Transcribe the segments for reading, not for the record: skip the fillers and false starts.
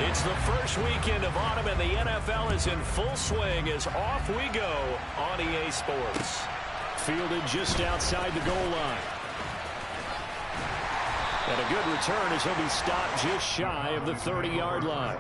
It's the first weekend of autumn, and the NFL is in full swing as off we go on EA Sports. Fielded just outside the goal line. And a good return as he'll be stopped just shy of the 30-yard line.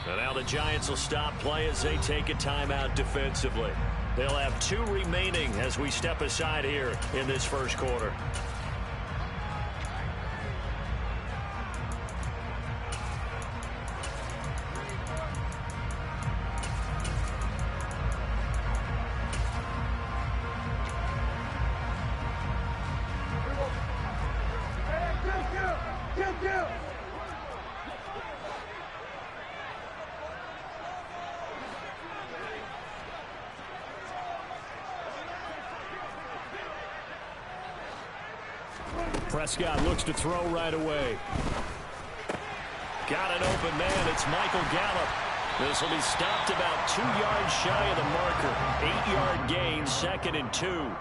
And now the Giants will stop play as they take a timeout defensively. They'll have 2 remaining as we step aside here in this first quarter. Prescott looks to throw right away. Got an open man. It's Michael Gallup. This will be stopped about 2 yards shy of the marker. 8-yard gain, 2nd and 2.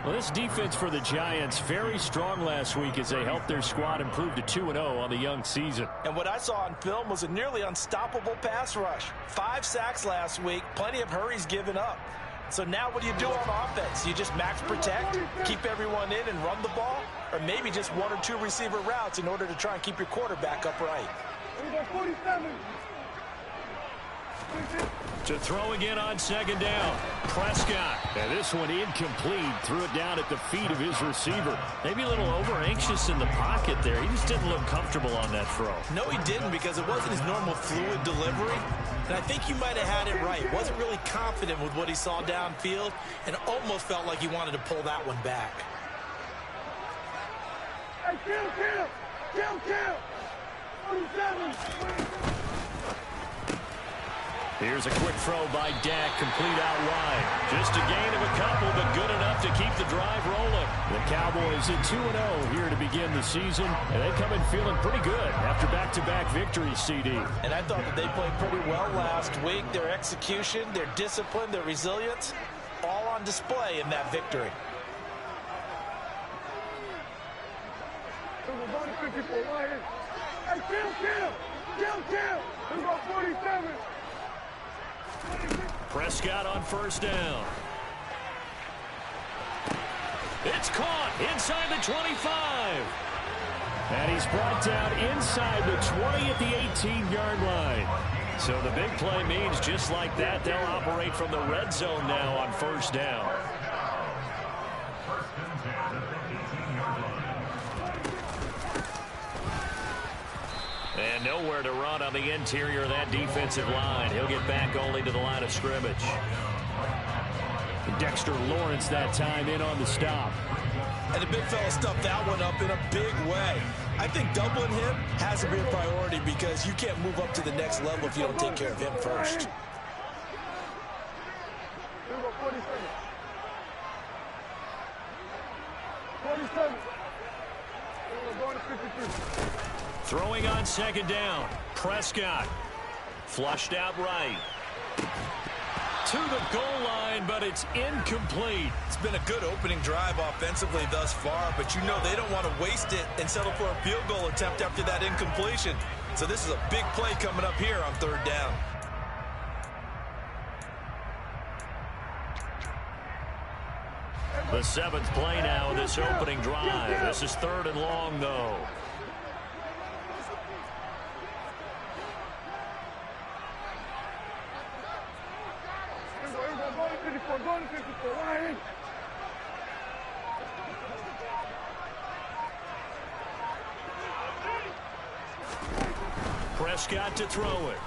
Well, this defense for the Giants, very strong last week as they helped their squad improve to 2-0 on the young season. And what I saw on film was a nearly unstoppable pass rush. 5 sacks last week, plenty of hurries given up. So now what do you do on offense? You just max protect, keep everyone in and run the ball, or maybe just 1 or 2 receiver routes in order to try and keep your quarterback upright. To throw again on 2nd down. Prescott. And this one incomplete. Threw it down at the feet of his receiver. Maybe a little over-anxious in the pocket there. He just didn't look comfortable on that throw. No, he didn't, because it wasn't his normal fluid delivery. And I think you might have had it right. Wasn't really confident with what he saw downfield and almost felt like he wanted to pull that one back. Hey, kill! 47! Here's a quick throw by Dak, complete out wide. Just a gain of a couple, but good enough to keep the drive rolling. The Cowboys at 2-0 here to begin the season, and they come in feeling pretty good after back-to-back victories, CD. And I thought that they played pretty well last week. Their execution, their discipline, their resilience, all on display in that victory. Hey, kill! Who's on 47? Prescott on 1st down. It's caught inside the 25. And he's brought down inside the 20 at the 18-yard line. So the big play means just like that, they'll operate from the red zone now on 1st down. And nowhere to run on the interior of that defensive line. He'll get back only to the line of scrimmage. Dexter Lawrence that time in on the stop. And the big fella stuffed that one up in a big way. I think doubling him has to be a priority because you can't move up to the next level if you don't take care of him first. Throwing on 2nd down. Prescott. Flushed out right. To the goal line, but it's incomplete. It's been a good opening drive offensively thus far, but you know they don't want to waste it and settle for a field goal attempt after that incompletion. So this is a big play coming up here on 3rd down. The 7th play now of this opening drive. This is 3rd and long, though. Prescott to throw it.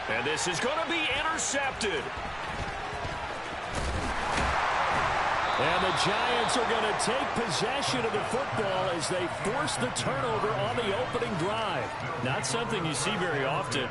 And this is going to be intercepted. And the Giants are going to take possession of the football as they force the turnover on the opening drive. Not something you see very often.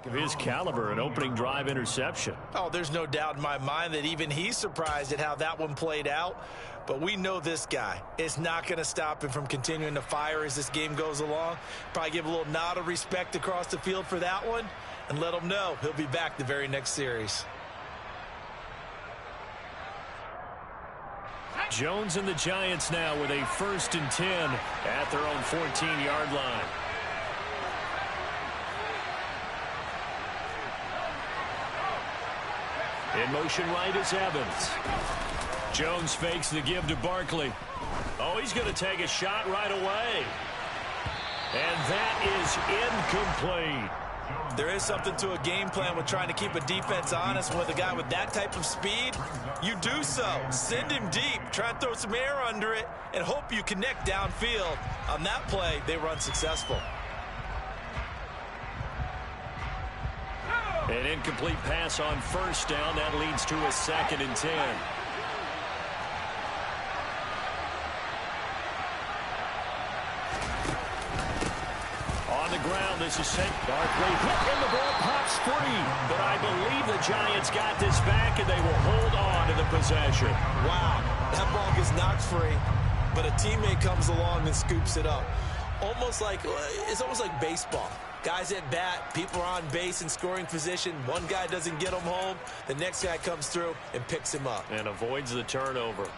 Of his caliber, an opening drive interception. Oh, there's no doubt in my mind that even he's surprised at how that one played out. But we know this guy. It's not going to stop him from continuing to fire as this game goes along. Probably give a little nod of respect across the field for that one and let him know he'll be back the very next series. Jones and the Giants now with a 1st and 10 at their own 14-yard line. In motion right is Evans. Jones fakes the give to Barkley. Oh, he's going to take a shot right away. And that is incomplete. There is something to a game plan with trying to keep a defense honest. With a guy with that type of speed, you do so. Send him deep. Try and throw some air under it and hope you connect downfield. On that play, they were unsuccessful. An incomplete pass on 1st down. That leads to a 2nd and 10. On the ground, this is sent. Barkley hit and the ball pops free. But I believe the Giants got this back and they will hold on to the possession. Wow, that ball gets knocked free, but a teammate comes along and scoops it up. It's almost like baseball. Guys at bat, people are on base in scoring position. One guy doesn't get him home. The next guy comes through and picks him up. And avoids the turnover.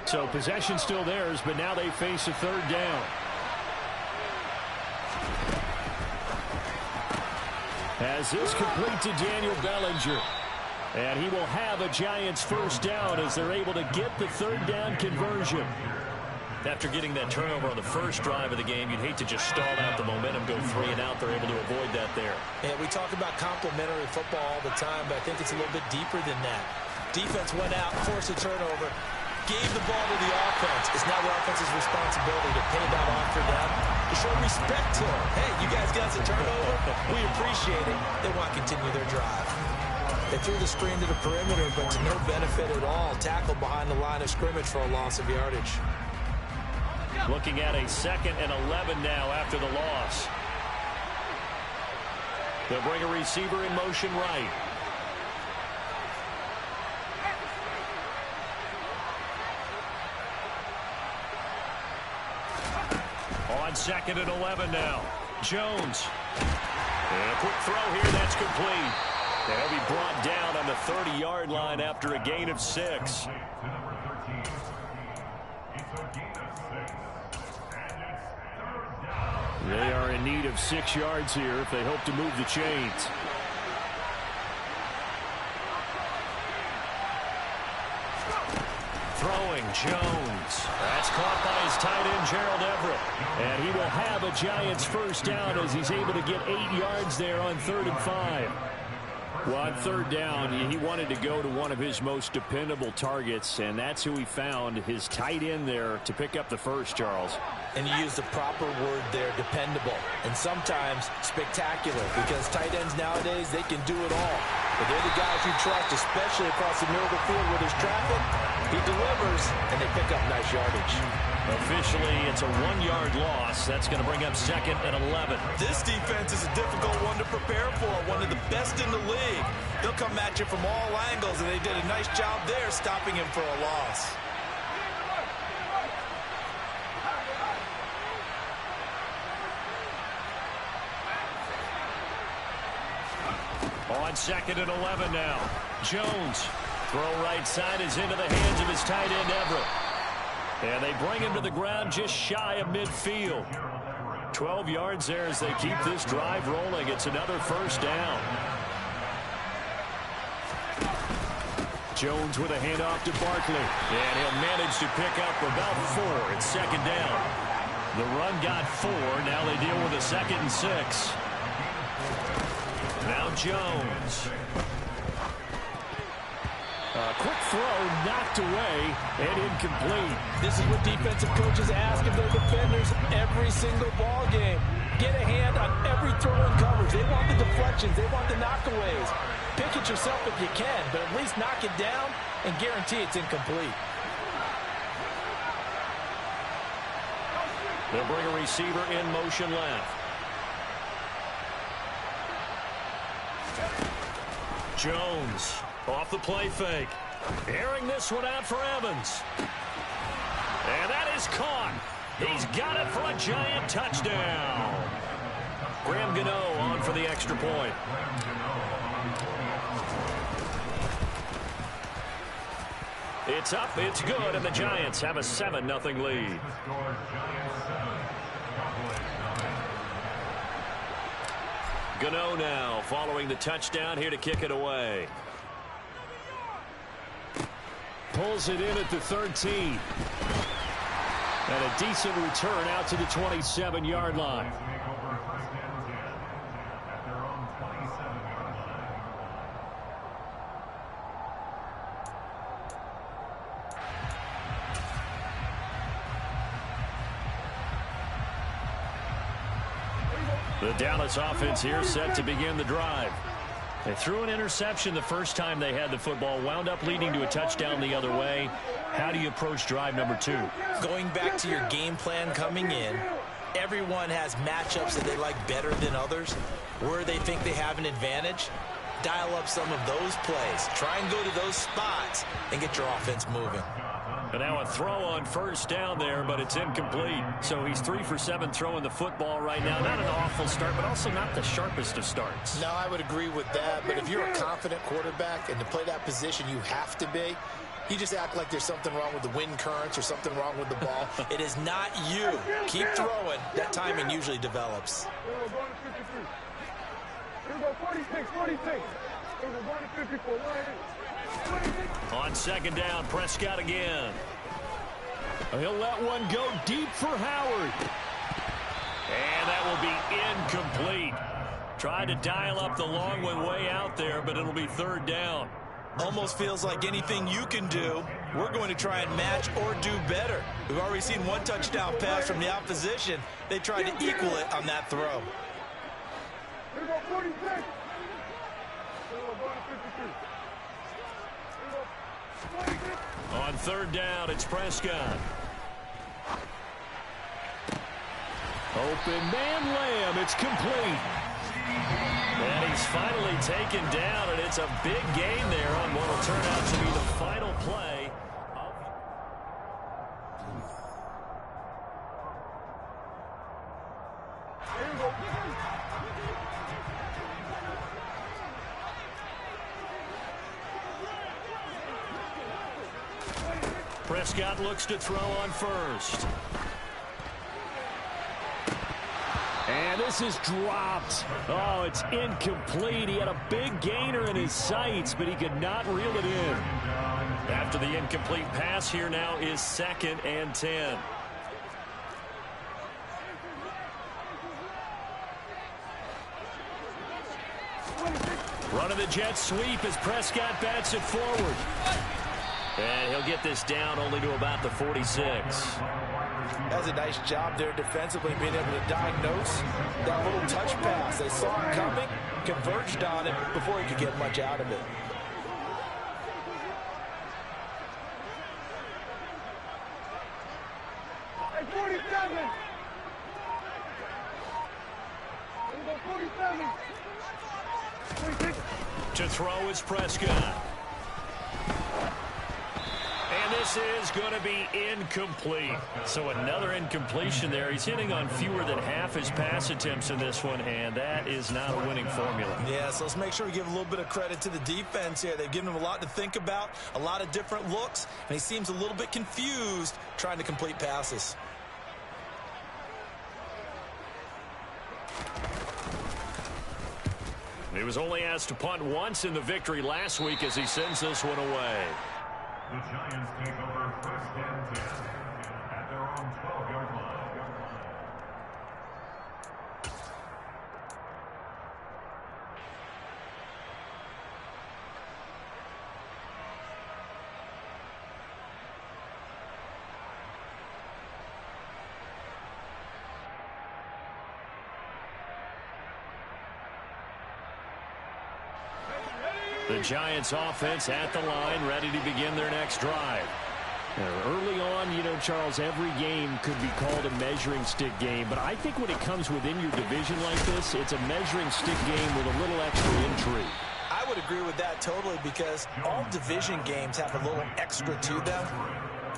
So possession still theirs, but now they face a 3rd down. As this complete to Daniel Bellinger. And he will have a Giants 1st down as they're able to get the 3rd down conversion. After getting that turnover on the first drive of the game, you'd hate to just stall out the momentum, go 3 and out. They're able to avoid that there. And we talk about complementary football all the time, but I think it's a little bit deeper than that. Defense went out, forced a turnover, gave the ball to the offense. It's now the offense's responsibility to pay that off for them, to show respect to them. Hey, you guys got a turnover? We appreciate it. They want to continue their drive. They threw the screen to the perimeter, but to no benefit at all. Tackled behind the line of scrimmage for a loss of yardage. Looking at a 2nd and 11 now after the loss. They'll bring a receiver in motion right. On 2nd and 11 now. Jones. And a quick throw here, that's complete. They'll be brought down on the 30-yard line after a gain of 6. They are in need of 6 yards here if they hope to move the chains. Throwing, Jones. That's caught by his tight end, Gerald Everett. And he will have a Giants 1st down as he's able to get 8 yards there on 3rd and 5. Well, on 3rd down, he wanted to go to one of his most dependable targets, and that's who he found, his tight end there, to pick up the first, Charles. And you use the proper word there, dependable, and sometimes spectacular, because tight ends nowadays, they can do it all. But they're the guys you trust, especially across the middle of the field where there's traffic. He delivers, and they pick up nice yardage. Officially, it's a 1-yard loss. That's going to bring up 2nd and 11. This defense is a difficult one to prepare for, one of the best in the league. They'll come at you from all angles, and they did a nice job there stopping him for a loss. On 2nd and 11 now. Jones. Throw right side is into the hands of his tight end, Everett. And they bring him to the ground just shy of midfield. 12 yards there as they keep this drive rolling. It's another first down. Jones with a handoff to Barkley. And he'll manage to pick up about 4. It's 2nd down. The run got 4. Now they deal with a 2nd and 6. Now Jones. A quick throw knocked away and incomplete. This is what defensive coaches ask of their defenders every single ball game. Get a hand on every throw in coverage. They want the deflections. They want the knockaways. Pick it yourself if you can, but at least knock it down and guarantee it's incomplete. They'll bring a receiver in motion left. Jones off the play fake. Airing this one out for Evans. And that is caught. He's got it for a giant touchdown. Graham Gano on for the extra point. It's up, it's good, and the Giants have a 7-0 lead. Gano now following the touchdown here to kick it away. Pulls it in at the 13. And a decent return out to the 27-yard line. The Dallas offense here set to begin the drive. They threw an interception the first time they had the football, wound up leading to a touchdown the other way. How do you approach drive number 2? Going back to your game plan coming in, everyone has matchups that they like better than others. Where they think they have an advantage, dial up some of those plays. Try and go to those spots and get your offense moving. And now a throw on first down there, but it's incomplete. So he's 3 for 7 throwing the football right now. Not an awful start, but also not the sharpest of starts. No, I would agree with that. But if you're a confident quarterback and to play that position you have to be, you just act like there's something wrong with the wind currents or something wrong with the ball. It is not you. Keep throwing. That timing usually develops. Here we go, 46, 46. Here we go, going to 54. On 2nd down, Prescott again. He'll let one go deep for Howard. And that will be incomplete. Tried to dial up the long one way out there, but it'll be 3rd down. Almost feels like anything you can do, we're going to try and match or do better. We've already seen one touchdown pass from the opposition. They tried to equal it on that throw. Here we go, 46. Here we go, going to 53. On 3rd down, it's Prescott. Open man Lamb, it's complete. And he's finally taken down, and it's a big gain there on what will turn out to be the final play. Prescott looks to throw on first. And this is dropped. Oh, it's incomplete. He had a big gainer in his sights, but he could not reel it in. After the incomplete pass, here now is 2nd and 10. Running the jet sweep as Prescott bats it forward. And he'll get this down only to about the 46. That's a nice job there defensively, being able to diagnose that little touch pass. They saw it coming, converged on it before he could get much out of it. Hey, 47. Here we go, 47. 46. To throw is Prescott. And this this is going to be incomplete. So another incompletion there. He's hitting on fewer than half his pass attempts in this one, and that is not a winning formula. Yeah, so let's make sure we give a little bit of credit to the defense here. They've given him a lot to think about, a lot of different looks, and he seems a little bit confused trying to complete passes. He was only asked to punt once in the victory last week as he sends this one away. The Giants take over 1st and 10 at their own 12-yard line. The Giants offense at the line, ready to begin their next drive. Now, early on, you know, Charles, every game could be called a measuring stick game, but I think when it comes within your division like this, it's a measuring stick game with a little extra intrigue. I would agree with that totally, because all division games have a little extra to them.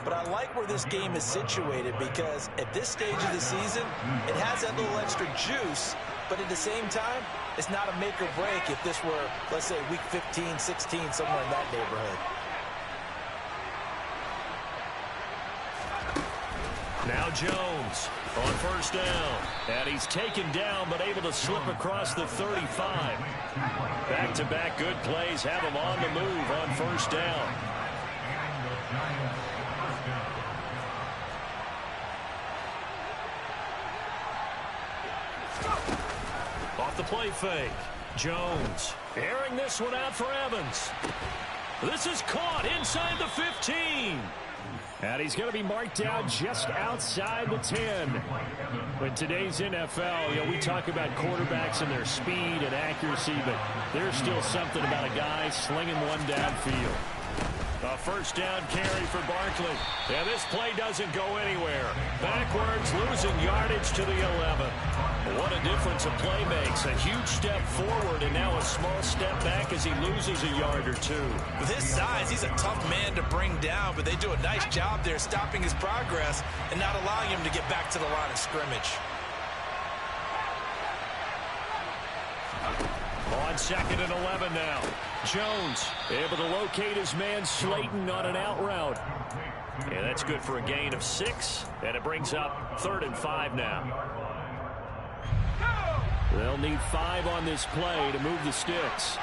But I like where this game is situated, because at this stage of the season, it has that little extra juice, but at the same time, it's not a make or break if this were, let's say, week 15, 16, somewhere in that neighborhood. Now Jones on 1st down. And he's taken down, but able to slip across the 35. Back-to-back good plays have him on the move on 1st down. Off the play fake. Jones airing this one out for Evans. This is caught inside the 15. And he's going to be marked down just outside the 10. In today's NFL, you know, we talk about quarterbacks and their speed and accuracy, but there's still something about a guy slinging one downfield. A 1st down carry for Barkley. And this play doesn't go anywhere. Backwards, losing yardage to the 11. What a difference a play makes. A huge step forward and now a small step back as he loses a yard or two. With his size, he's a tough man to bring down, but they do a nice job there stopping his progress and not allowing him to get back to the line of scrimmage. On 2nd and 11 now. Jones able to locate his man Slayton on an out route. And that's good for a gain of 6. And it brings up 3rd and 5 now. They'll need 5 on this play to move the sticks.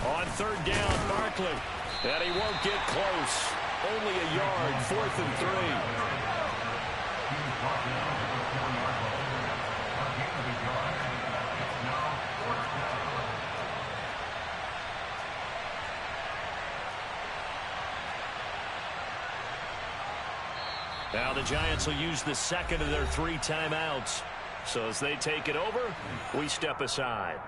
On 3rd down, Barkley. And he won't get close. Only a yard, 4th and 3. Now the Giants will use the 2nd of their 3 timeouts. So as they take it over, we step aside.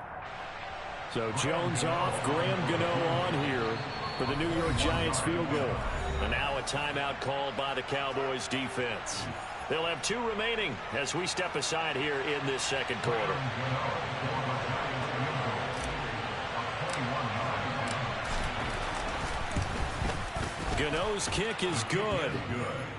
So Jones off, Graham Gano on here for the New York Giants field goal. And now a timeout called by the Cowboys defense. They'll have 2 remaining as we step aside here in this 2nd quarter. Gano's kick is good.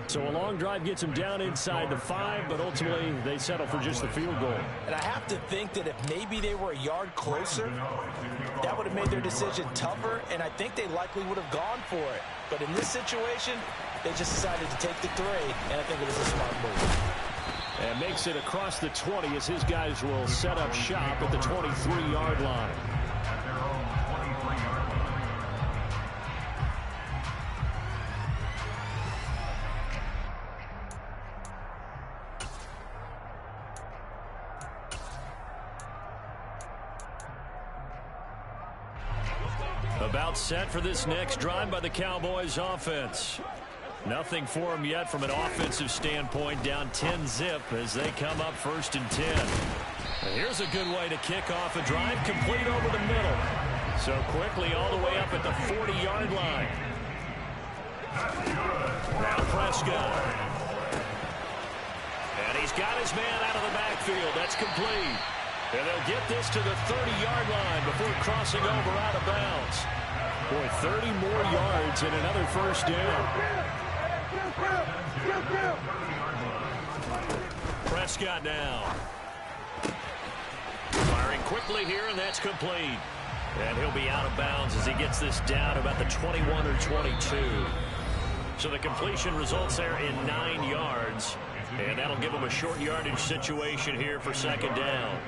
So a long drive gets him down inside the 5, but ultimately they settle for just the field goal. And I have to think that if maybe they were a yard closer, that would have made their decision tougher, and I think they likely would have gone for it. But in this situation, they just decided to take the 3, and I think it was a smart move. And makes it across the 20 as his guys will set up shop at the 23-yard line. About set for this next drive by the Cowboys offense. Nothing for them yet from an offensive standpoint, down 10-zip as they come up 1st and 10. And here's a good way to kick off a drive, complete over the middle. So quickly all the way up at the 40-yard line. Now Prescott. And he's got his man out of the backfield. That's complete. And they'll get this to the 30-yard line before crossing over out of bounds. Boy, 30 more yards and another first down. Prescott now. Firing quickly here, and that's complete. And he'll be out of bounds as he gets this down about the 21 or 22. So the completion results there in 9 yards. And that'll give him a short yardage situation here for second down.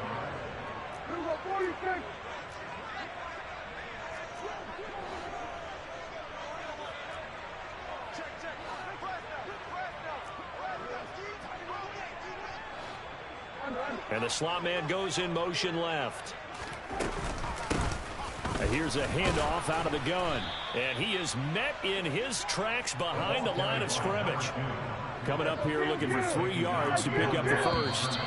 And the slot man goes in motion left. Here's a handoff out of the gun. And he is met in his tracks behind the line of scrimmage. Coming up here looking for 3 yards to pick up the first.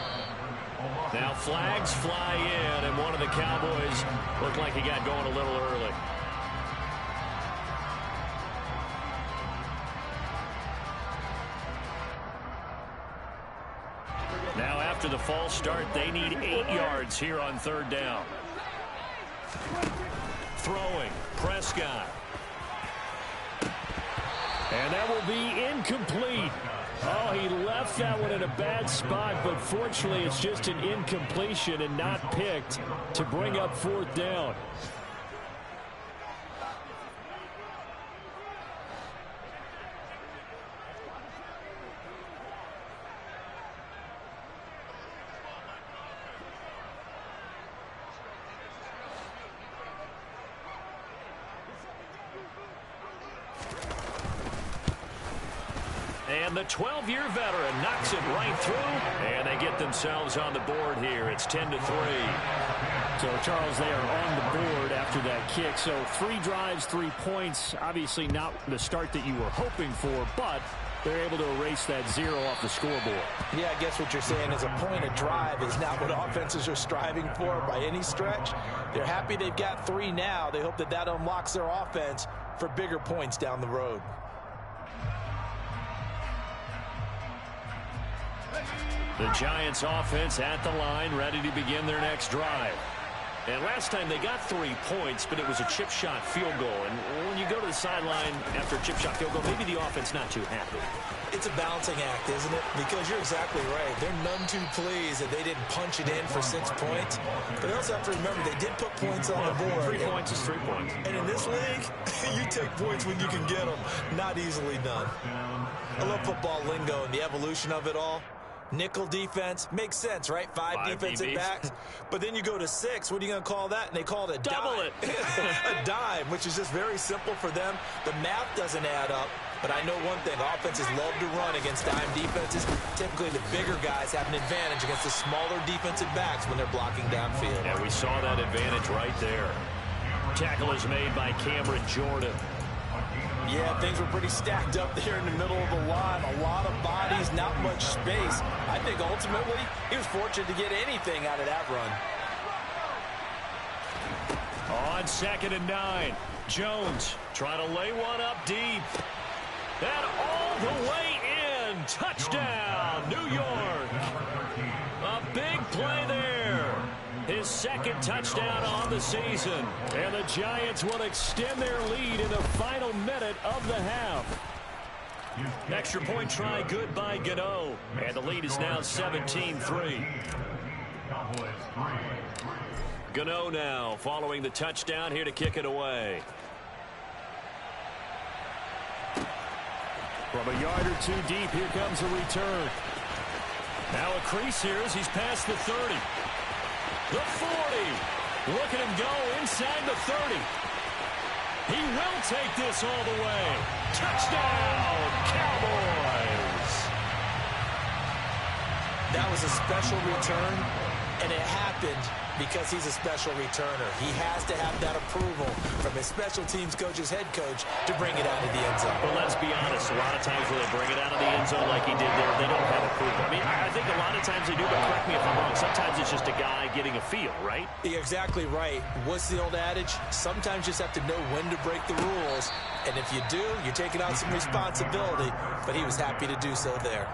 Now flags fly in, and one of the Cowboys looked like he got going a little early. Now after the false start, they need 8 yards here on third down. Throwing, Prescott. And that will be incomplete. Oh, he left that one in a bad spot, but fortunately it's just an incompletion and not picked to bring up fourth down. And the 12-year veteran knocks it right through, and they get themselves on the board here. It's 10-3. So, Charles, they are on the board after that kick. So 3 drives, 3 points. Obviously not the start that you were hoping for, but they're able to erase that 0 off the scoreboard. Yeah, I guess what you're saying is a point of drive is not what offenses are striving for by any stretch. They're happy they've got 3 now. They hope that that unlocks their offense for bigger points down the road. The Giants offense at the line, ready to begin their next drive. And last time they got 3 points, but it was a chip shot field goal. And when you go to the sideline after a chip shot field goal, maybe the offense not too happy. It's a balancing act, isn't it? Because you're exactly right. They're none too pleased that they didn't punch it in for 6 points. But they also have to remember they did put points on the board. 3 points is 3 points. And in this league, you take points when you can get them. Not easily done. I love football lingo and the evolution of it all. Nickel defense makes sense, right? 5 defensive DBs. backs. But then you go to 6. What are you going to call that? And they call it a Double dime. it. A dime, which is just very simple for them. The math doesn't add up. But I know one thing. Offenses love to run against dime defenses. Typically, the bigger guys have an advantage against the smaller defensive backs when they're blocking downfield. And we saw that advantage right there. Tackle is made by Cameron Jordan. Yeah, things were pretty stacked up there in the middle of the line. A lot of bodies, not much space. I think ultimately he was fortunate to get anything out of that run. On 2nd and 9, Jones trying to lay one up deep. And all the way in. Touchdown, New York. A big play there. His 2nd touchdown on the season. And the Giants will extend their lead in the final minute of the half. Extra point try good by Gano. And the lead is now 17-3. Gano now following the touchdown here to kick it away. From a yard or 2 deep, here comes a return. Now a crease here as he's past the 30. The 40. Look at him go inside the 30. He will take this all the way. Touchdown, Cowboys. That was a special return, and it happened because he's a special returner. He has to have that approval from his special teams coach's head coach to bring it out of the end zone. But let's be honest, a lot of times when they bring it out of the end zone like he did there, they don't have approval. I mean, I think a lot of times they do, but correct me if I'm wrong. Sometimes it's just a guy getting a feel, right? You're exactly right. What's the old adage? Sometimes you just have to know when to break the rules, and if you do, you're taking on some responsibility, but he was happy to do so there.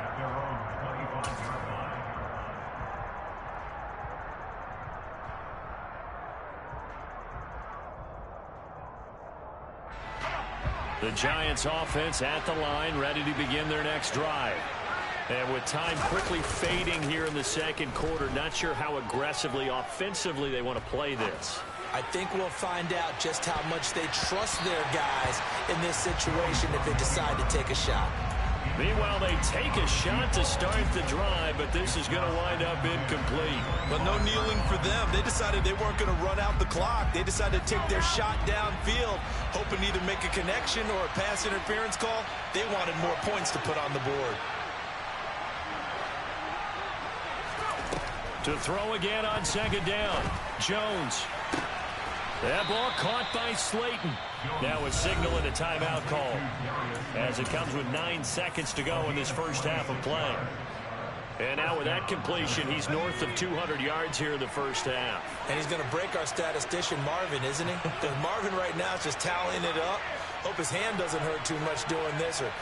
The Giants offense at the line, ready to begin their next drive. And with time quickly fading here in the second quarter, not sure how aggressively, offensively they want to play this. I think we'll find out just how much they trust their guys in this situation if they decide to take a shot. Meanwhile, they take a shot to start the drive, but this is going to wind up incomplete. But no kneeling for them. They decided they weren't going to run out the clock. They decided to take their shot downfield, hoping to either make a connection or a pass interference call. They wanted more points to put on the board. To throw again on second down. Jones. That ball caught by Slayton. Now a signal and a timeout call as it comes with 9 seconds to go in this first half of play. And now with that completion, he's north of 200 yards here in the first half. And he's going to break our statistician Marvin, isn't he? Because Marvin right now is just tallying it up. Hope his hand doesn't hurt too much doing this or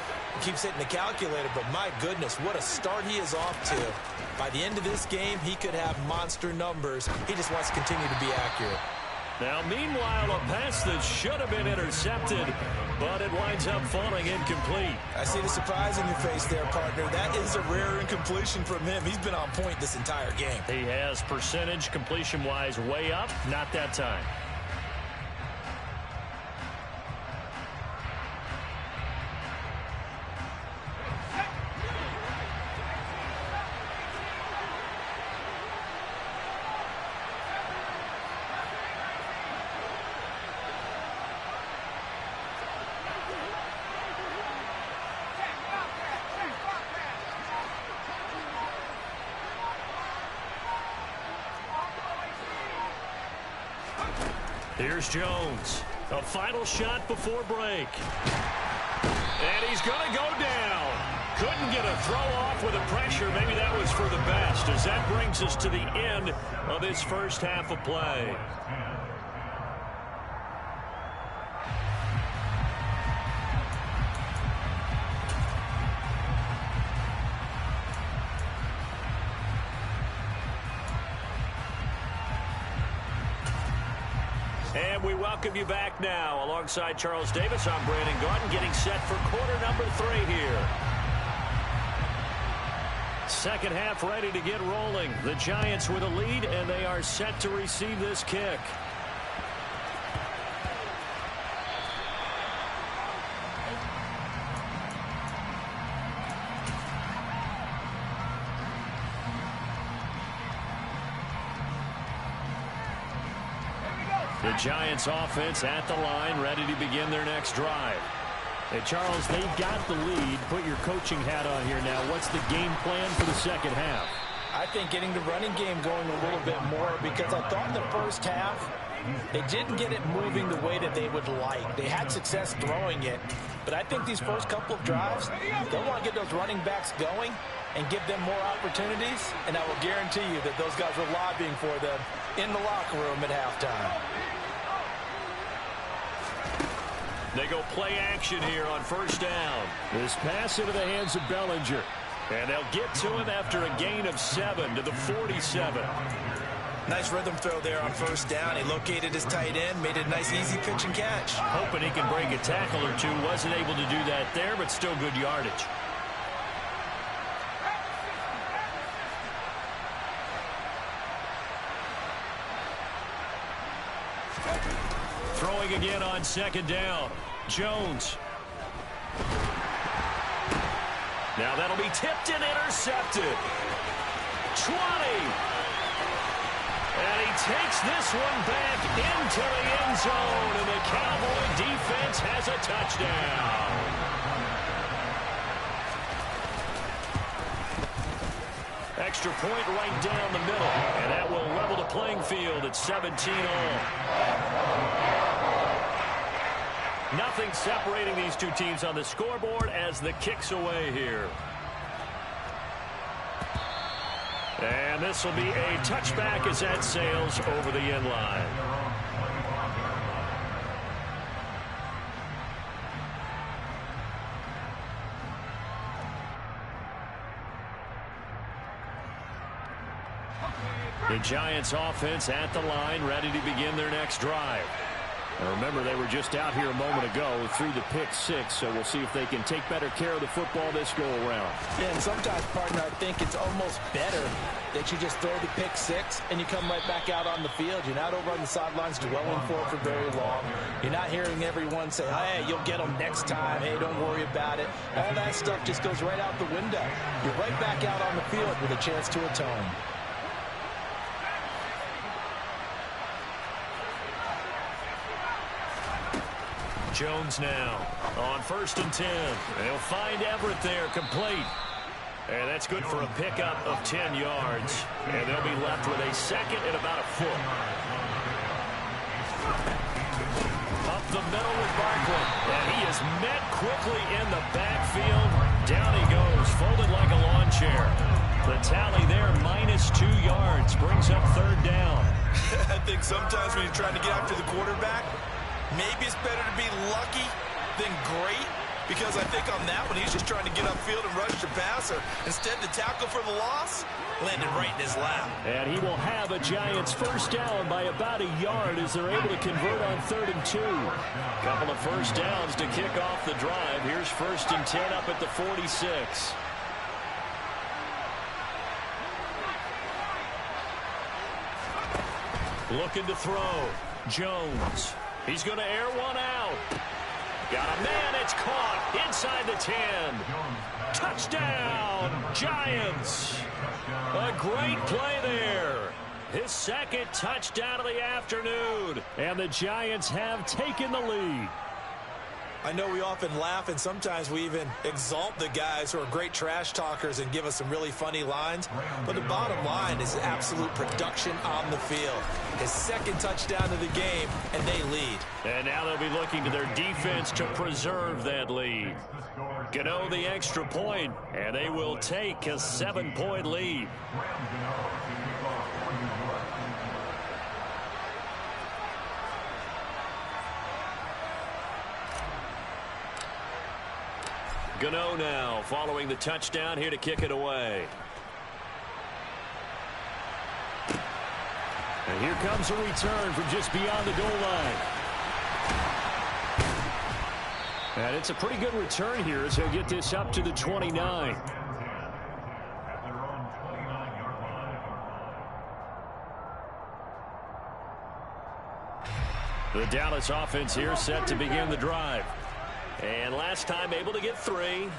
keeps hitting the calculator. But my goodness, what a start he is off to. By the end of this game, he could have monster numbers. He just wants to continue to be accurate. Now, meanwhile, a pass that should have been intercepted, but it winds up falling incomplete. I see the surprise in your face there, partner. That is a rare incompletion from him. He's been on point this entire game. He has percentage completion-wise way up, not that time. Here's Jones. A final shot before break. And he's going to go down. Couldn't get a throw off with the pressure. Maybe that was for the best, as that brings us to the end of this first half of play. And we welcome you back now. Alongside Charles Davis, I'm Brandon Gaudin, getting set for quarter number 3 here. Second half ready to get rolling. The Giants with a lead, and they are set to receive this kick. The Giants offense at the line, ready to begin their next drive. Hey, Charles, they've got the lead. Put your coaching hat on here now. What's the game plan for the second half? I think getting the running game going a little bit more, because I thought in the first half they didn't get it moving the way that they would like. They had success throwing it, but I think these first couple of drives, they'll want to get those running backs going and give them more opportunities, and I will guarantee you that those guys were lobbying for them in the locker room at halftime. They go play action here on first down. This pass into the hands of Bellinger. And they'll get to him after a gain of 7 to the 47. Nice rhythm throw there on first down. He located his tight end, made it a nice easy pitch and catch. Hoping he can break a tackle or two. Wasn't able to do that there, but still good yardage. Throwing again on second down. Jones. Now that'll be tipped and intercepted. 20. And he takes this one back into the end zone, and the Cowboy defense has a touchdown. Extra point right down the middle, and that will level the playing field at 17-all. Nothing separating these two teams on the scoreboard as the kick's away here. And this will be a touchback as that sails over the end line. The Giants offense at the line, ready to begin their next drive. And remember, they were just out here a moment ago through the pick six, so we'll see if they can take better care of the football this go-around. Yeah, and sometimes, partner, I think it's almost better that you just throw the pick six and you come right back out on the field. You're not over on the sidelines dwelling for it for very long. You're not hearing everyone say, hey, you'll get them next time. Hey, don't worry about it. All that stuff just goes right out the window. You're right back out on the field with a chance to atone. Jones now on 1st and 10. They'll find Everett there, complete. And that's good for a pickup of 10 yards. And they'll be left with a second and about a foot. Up the middle with Barkley. And he is met quickly in the backfield. Down he goes, folded like a lawn chair. The tally there, -2 yards, brings up 3rd down. I think sometimes when you're trying to get after the quarterback, maybe it's better to be lucky than great, because I think on that one, he's just trying to get upfield and rush the passer. Instead, the tackle for the loss landed right in his lap. And he will have a Giants 1st down by about a yard as they're able to convert on 3rd and 2. Couple of 1st downs to kick off the drive. Here's 1st and 10 up at the 46. Looking to throw. Jones. He's going to air one out. Got a man. It's caught inside the 10. Touchdown, Giants. A great play there. His 2nd touchdown of the afternoon. And the Giants have taken the lead. I know we often laugh, and sometimes we even exalt the guys who are great trash talkers and give us some really funny lines. But the bottom line is absolute production on the field. His 2nd touchdown of the game, and they lead. And now they'll be looking to their defense to preserve that lead. Gano the extra point, and they will take a 7-point lead. Gano now following the touchdown, here to kick it away. And here comes a return from just beyond the goal line. And it's a pretty good return here as he'll get this up to the 29. The Dallas offense here set to begin the drive. And last time able to get 3.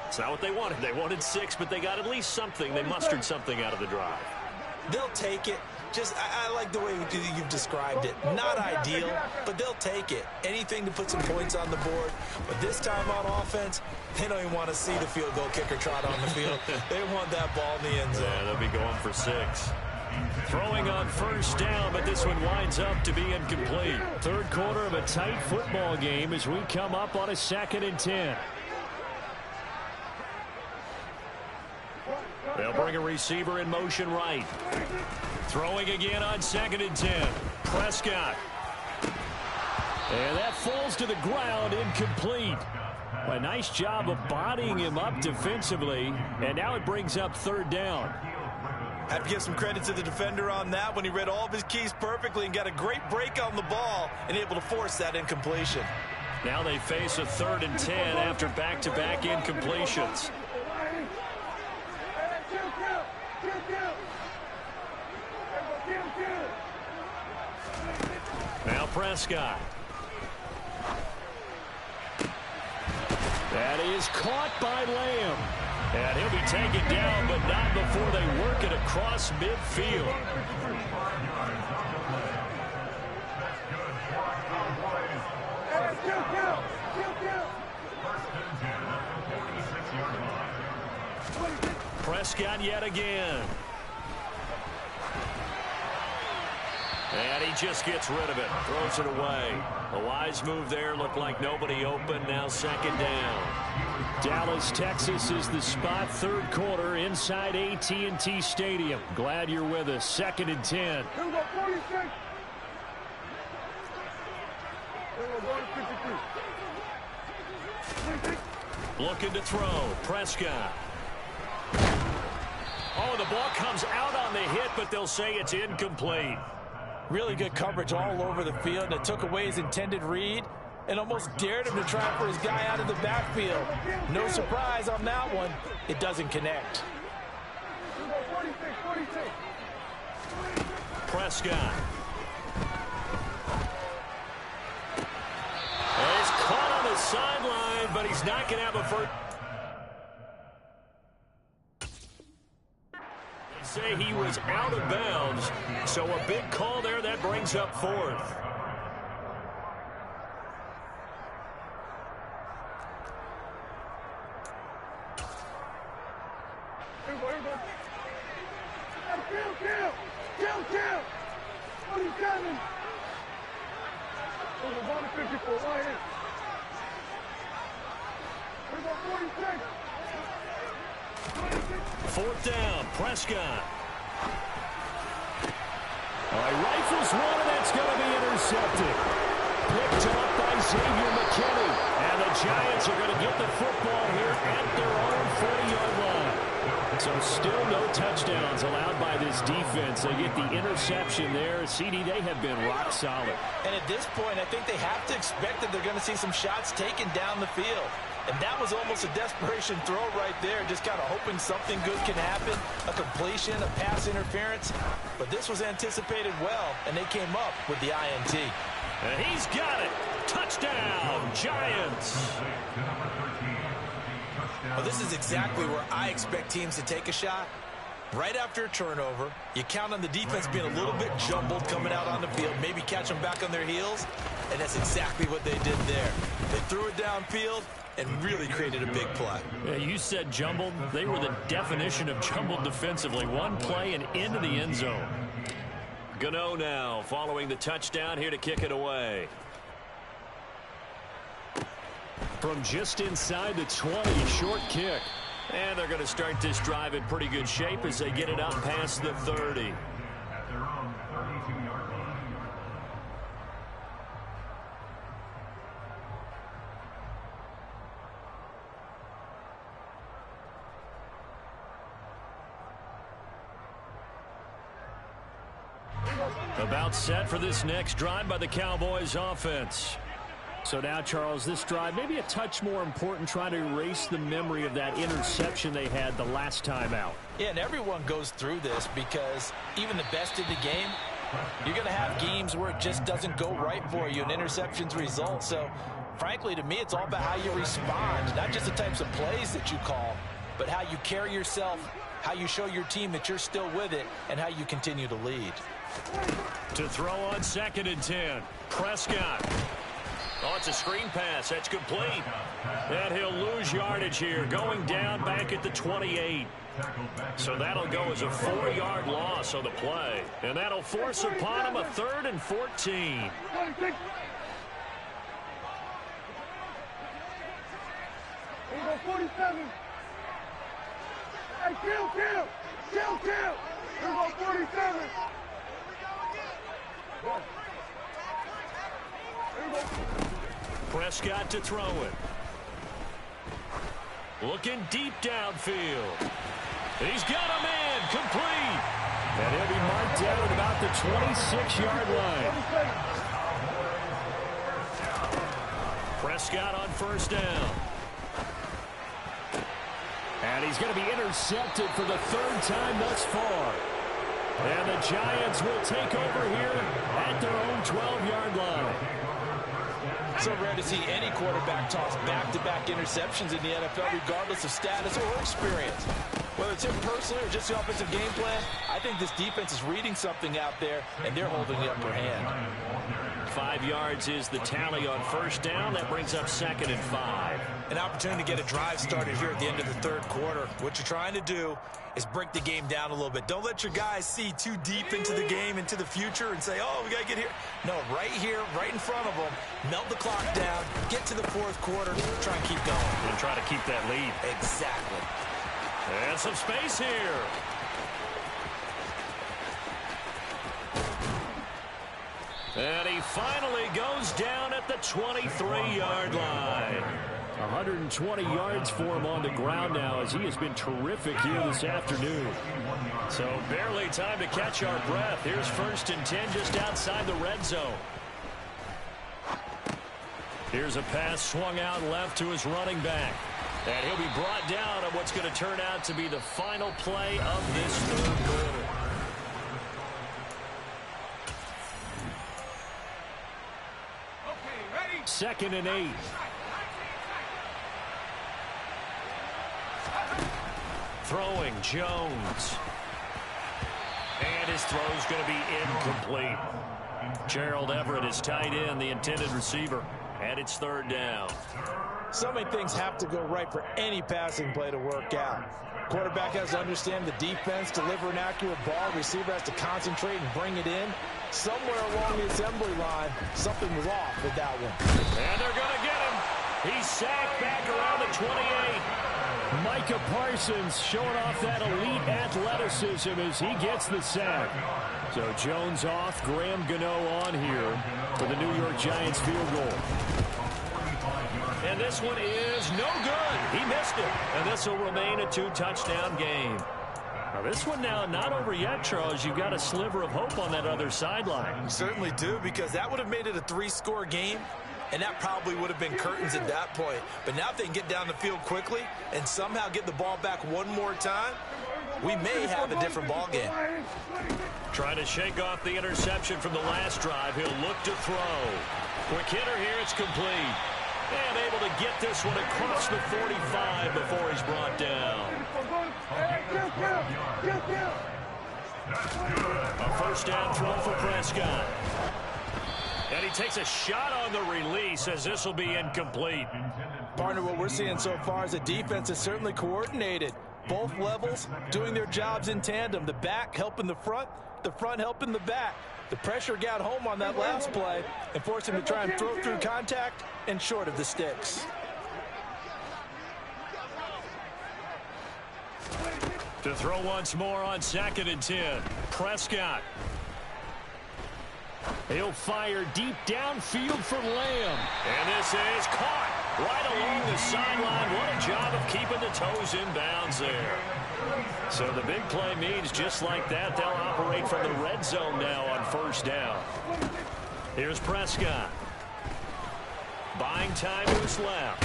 It's not what they wanted. They wanted 6, but they got at least something. They mustered something out of the drive. They'll take it. Just, I like the way you've described it. Not ideal, but they'll take it. Anything to put some points on the board. But this time on offense, they don't even want to see the field goal kicker trot on the field. They want that ball in the end zone. Yeah, they'll be going for 6. Throwing on 1st down, but this one winds up to be incomplete. 3rd quarter of a tight football game as we come up on a 2nd and 10. They'll bring a receiver in motion right. Throwing again on 2nd and 10. Prescott. And that falls to the ground, incomplete. A nice job of bodying him up defensively, and now it brings up 3rd down. Have to give some credit to the defender on that when he read all of his keys perfectly and got a great break on the ball and able to force that incompletion. Now they face a 3rd and 10 after back-to-back incompletions. Now Prescott. That is caught by Lamb. And he'll be taken down, but not before they work it across midfield. Prescott yet again. And he just gets rid of it. Throws it away. A wise move there. Looked like nobody open. Now 2nd down. Dallas, Texas is the spot. 3rd quarter inside AT&T Stadium. Glad you're with us. 2nd and 10. Looking to throw. Prescott. Oh, the ball comes out on the hit, but they'll say it's incomplete. Really good coverage all over the field, and it took away his intended read and almost dared him to try for his guy out of the backfield. No surprise on that one. It doesn't connect. Prescott. And he's caught on the sideline, but he's not going to have a first. They say he was out of bounds, so a big call there. That brings up fourth. Kill! 47! Over 154, right here. What about 46? Fourth down, Prescott. He rifles one, and that's going to be intercepted. Picked off by Xavier McKinney. And the Giants are going to get the football here at their own 40-yard line. So still no touchdowns allowed by this defense. They get the interception there. CD, they have been rock solid. And at this point, I think they have to expect that they're going to see some shots taken down the field. And that was almost a desperation throw right there, just kind of hoping something good can happen, a completion, a pass interference. But this was anticipated well, and they came up with the INT. And he's got it. Touchdown, Giants. Well, this is exactly where I expect teams to take a shot. Right after a turnover, you count on the defense being a little bit jumbled coming out on the field, maybe catch them back on their heels, and that's exactly what they did there. They threw it downfield and really created a big play. Yeah, you said jumbled. They were the definition of jumbled defensively. One play and into the end zone. Gano now following the touchdown here to kick it away. From just inside the 20, short kick. And they're going to start this drive in pretty good shape as they get it up past the 30. About set for this next drive by the Cowboys offense. So now, Charles, this drive maybe a touch more important, trying to erase the memory of that interception they had the last time out. Yeah, and everyone goes through this because even the best in the game, you're going to have games where it just doesn't go right for you and interceptions result. So, frankly, to me, it's all about how you respond, not just the types of plays that you call, but how you carry yourself, how you show your team that you're still with it, and how you continue to lead. To throw on 2nd and 10, Prescott. Oh, it's a screen pass. That's complete. And he'll lose yardage here, going down back at the 28. So that'll go as a 4-yard loss on the play. And that'll force upon him a 3rd and 14. Here go 47. Hey, kill! Here go 47. Prescott to throw it. Looking deep downfield. He's got a man complete. And he'll be marked down at about the 26-yard line. Prescott on 1st down. And he's going to be intercepted for the 3rd time thus far. And the Giants will take over here at their own 12-yard line. So rare to see any quarterback toss back-to-back interceptions in the NFL, regardless of status or experience. Whether it's him personally or just the offensive game plan, I think this defense is reading something out there, and they're holding the upper hand. 5 yards is the tally on 1st down. That brings up 2nd and 5. An opportunity to get a drive started here at the end of the 3rd quarter. What you're trying to do is break the game down a little bit. Don't let your guys see too deep into the game, into the future, and say, oh, we got to get here. No, right here, right in front of them, melt the clock down, get to the 4th quarter, try and keep going. And try to keep that lead. Exactly. And some space here. And he finally goes down at the 23-yard line. 120 yards for him on the ground now, as he has been terrific here this afternoon. So barely time to catch our breath. Here's 1st and 10 just outside the red zone. Here's a pass swung out left to his running back. And he'll be brought down on what's going to turn out to be the final play of this third quarter. Okay, ready? 2nd and 8. Throwing Jones. And his throw's going to be incomplete. Gerald Everett is tight end, the intended receiver. And it's 3rd down. So many things have to go right for any passing play to work out. Quarterback has to understand the defense, deliver an accurate ball. Receiver has to concentrate and bring it in. Somewhere along the assembly line, something was off with that one. And they're going to get him. He's sacked back around the 28. Micah Parsons showing off that elite athleticism as he gets the sack. So Jones off, Graham Gano on here for the New York Giants field goal. And this one is no good. He missed it. And this will remain a 2-touchdown game. Now this one now not over yet, Charles. You've got a sliver of hope on that other sideline. You certainly do, because that would have made it a 3-score game. And that probably would have been curtains at that point. But now if they can get down the field quickly and somehow get the ball back one more time, we may have a different ball game. Trying to shake off the interception from the last drive. He'll look to throw. Quick hitter here. It's complete. And able to get this one across the 45 before he's brought down. A 1st down throw for Prescott. And he takes a shot on the release as this will be incomplete. Partner, what we're seeing so far is the defense is certainly coordinated. Both levels doing their jobs in tandem. The back helping the front helping the back. The pressure got home on that last play and forced him to try and throw through contact and short of the sticks. To throw once more on 2nd and 10. Prescott. He'll fire deep downfield for Lamb. And this is caught right along the sideline. What a job of keeping the toes in bounds there. So the big play means just like that, they'll operate from the red zone now on 1st down. Here's Prescott. Buying time to his left.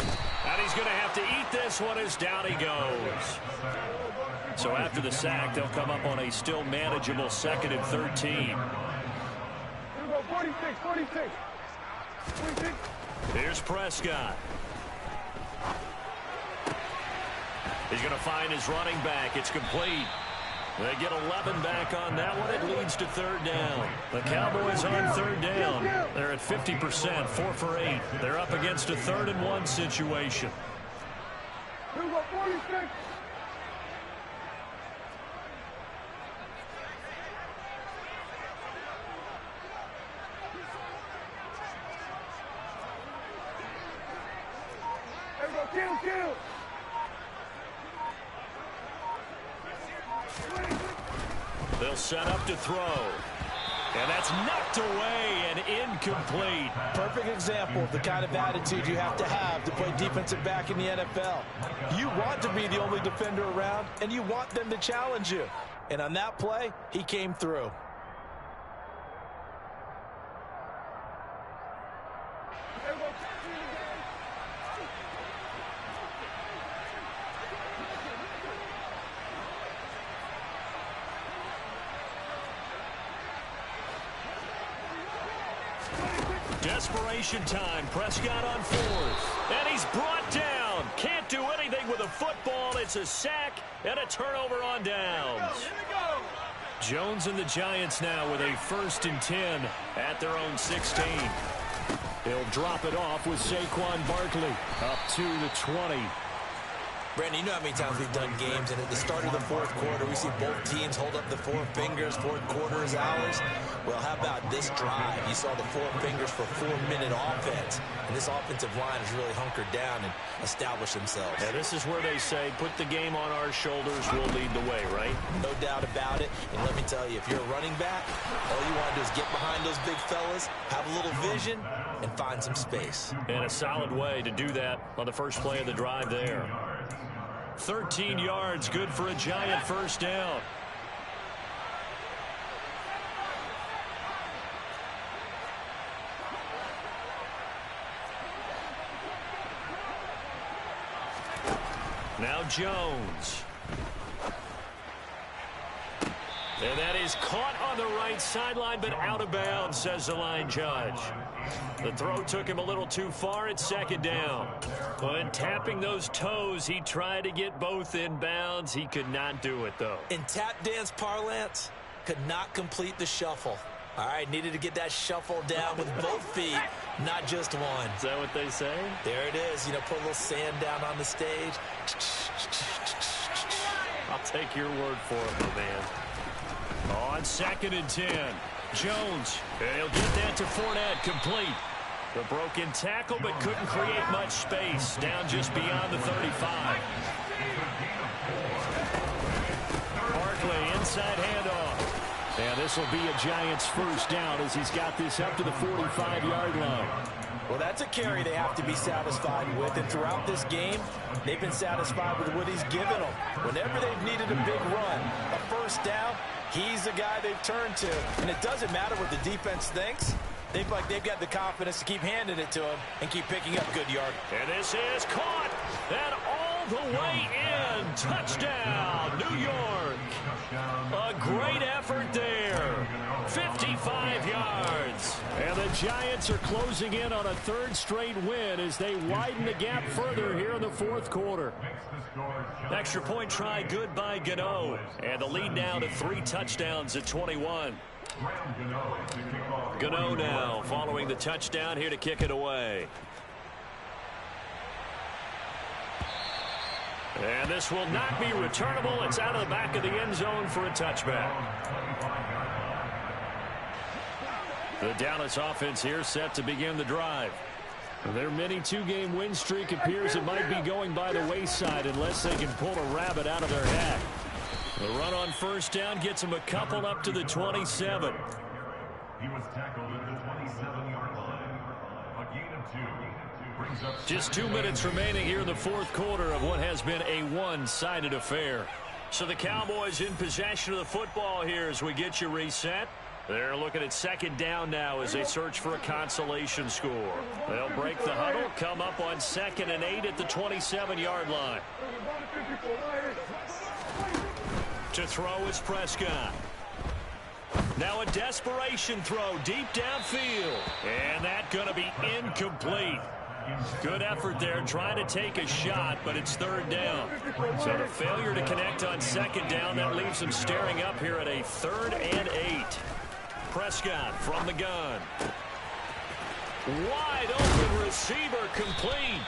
And he's going to have to eat this one as down he goes. So after the sack, they'll come up on a still manageable 2nd and 13. 46. Here's Prescott. He's going to find his running back. It's complete. They get 11 back on that one. It leads to 3rd down. The Cowboys on 3rd down. They're at 50%, 4 for 8. They're up against a 3rd and 1 situation. 46. Kill. They'll set up to throw. And that's knocked away and incomplete. Perfect example of the kind of attitude you have to play defensive back in the NFL. You want to be the only defender around, and you want them to challenge you. And on that play, he came through. Desperation time. Prescott on 4th. And he's brought down. Can't do anything with a football. It's a sack and a turnover on downs. Jones and the Giants now with a 1st and 10 at their own 16. He'll drop it off with Saquon Barkley up to the 20. Brandon, you know how many times we've done games, and at the start of the fourth quarter, we see both teams hold up the four fingers, fourth quarter is ours. Well, how about this drive? You saw the four fingers for 4-minute offense, and this offensive line has really hunkered down and established themselves. And this is where they say, put the game on our shoulders, we'll lead the way, right? No doubt about it, and let me tell you, if you're a running back, all you want to do is get behind those big fellas, have a little vision, and find some space. And a solid way to do that on the first play of the drive there. 13 yards, good for a Giant first down. Now Jones. And that is caught on the right sideline, but out of bounds, says the line judge. The throw took him a little too far at second down. When tapping those toes, he tried to get both in bounds. He could not do it, though. In tap dance parlance, could not complete the shuffle. All right, needed to get that shuffle down with both feet, not just one. Is that what they say? There it is. You know, put a little sand down on the stage. I'll take your word for it, my man. On 2nd and 10, Jones, and he'll get that to Fournette, complete. The broken tackle, but couldn't create much space, down just beyond the 35. Barkley, inside handoff. And this will be a Giants first down as he's got this up to the 45-yard line. Well, that's a carry they have to be satisfied with, and throughout this game, they've been satisfied with what he's given them. Whenever they've needed a big run, a first down, he's the guy they've turned to. And it doesn't matter what the defense thinks. They've got the confidence to keep handing it to him and keep picking up good yardage. And this is caught, and all the way in. Touchdown, New York. A great effort there. 55 yards. And the Giants are closing in on a third straight win as they widen the gap further here in the fourth quarter. Extra point try good by Gano. And the lead now to 3 touchdowns at 21. Gano now following the touchdown here to kick it away. And this will not be returnable. It's out of the back of the end zone for a touchback. The Dallas offense here set to begin the drive. Their mini 2-game win streak appears it might be going by the wayside unless they can pull a rabbit out of their hat. The run on first down gets him a couple up to the 27. He was tackled at the 27-yard line. A gain of 2. Brings up just 2 minutes remaining here in the fourth quarter of what has been a one-sided affair. So the Cowboys in possession of the football here as we get you reset. They're looking at second down now as they search for a consolation score. They'll break the huddle, come up on 2nd and 8 at the 27-yard line. To throw is Prescott. Now a desperation throw deep downfield. And that's going to be incomplete. Good effort there trying to take a shot, but it's third down. So the failure to connect on second down, that leaves them staring up here at a 3rd and 8. Prescott from the gun. Wide open receiver complete.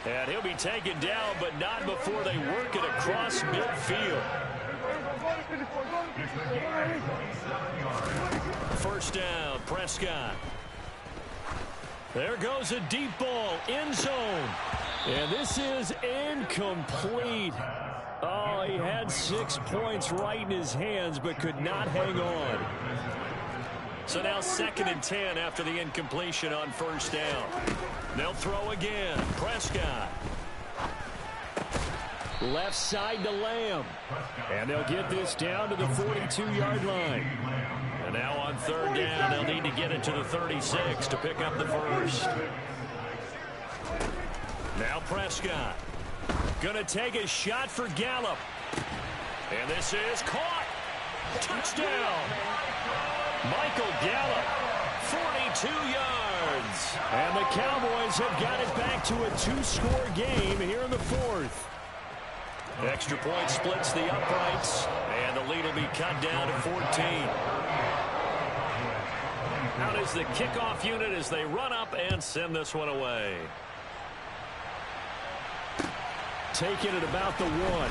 And he'll be taken down, but not before they work it across midfield. First down, Prescott. There goes a deep ball, end zone. And this is incomplete. Oh, he had 6 points right in his hands, but could not hang on. So now 2nd and 10 after the incompletion on first down. They'll throw again. Prescott. Left side to Lamb. And they'll get this down to the 42-yard line. And now on third down, they'll need to get it to the 36 to pick up the first. Now Prescott. Going to take a shot for Gallup. And this is caught. Touchdown. Michael Gallup, 42 yards. And the Cowboys have got it back to a 2-score game here in the fourth. Extra point splits the uprights, and the lead will be cut down to 14. Out is the kickoff unit as they run up and send this one away. take it at about the 1.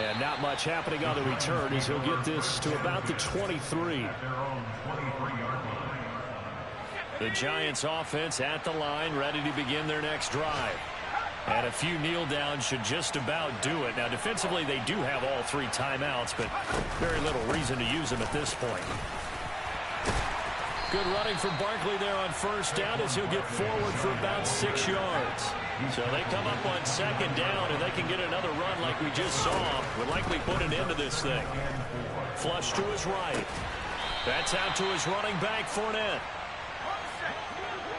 And not much happening on the return as he'll get this to about the 23. The Giants offense at the line, ready to begin their next drive. And a few kneel downs should just about do it. Now, defensively, they do have all 3 timeouts, but very little reason to use them at this point. Good running from Barkley there on first down as he'll get forward for about 6 yards. So they come up on second down, and they can get another run like we just saw. Would likely put an end to this thing. Flush to his right. That's out to his running back, Fournette.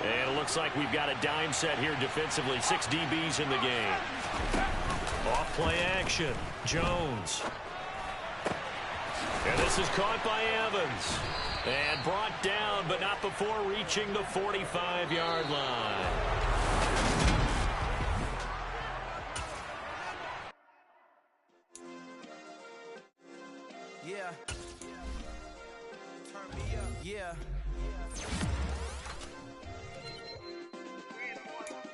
And it looks like we've got a dime set here defensively. 6 DBs in the game. Off-play action. Jones. And this is caught by Evans. And brought down, but not before reaching the 45-yard line. Yeah. Turn me up. Yeah.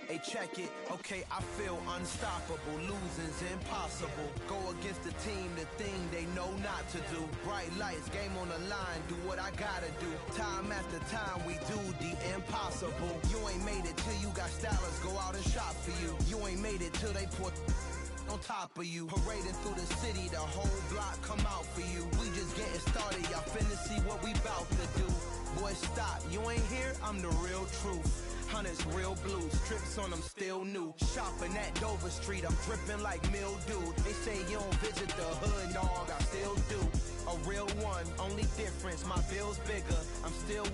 Hey, check it. Okay, I feel unstoppable. Losing's impossible. Go against the team, the thing they know not to do. Bright lights, game on the line. Do what I gotta do. Time after time, we do the impossible. You ain't made it till you got stylers go out and shop for you. You ain't made it till they put on top of you. Parading through the city, the whole block come out for you. We just getting started, y'all finna see what we bout to do. Boy, stop, you ain't here, I'm the real truth. Hunters, real blues, trips on them still new. Shopping at Dover Street, I'm dripping like mildew. They say you don't visit the hood, dog, I still do. A real one, only difference, my bill's bigger. I'm still with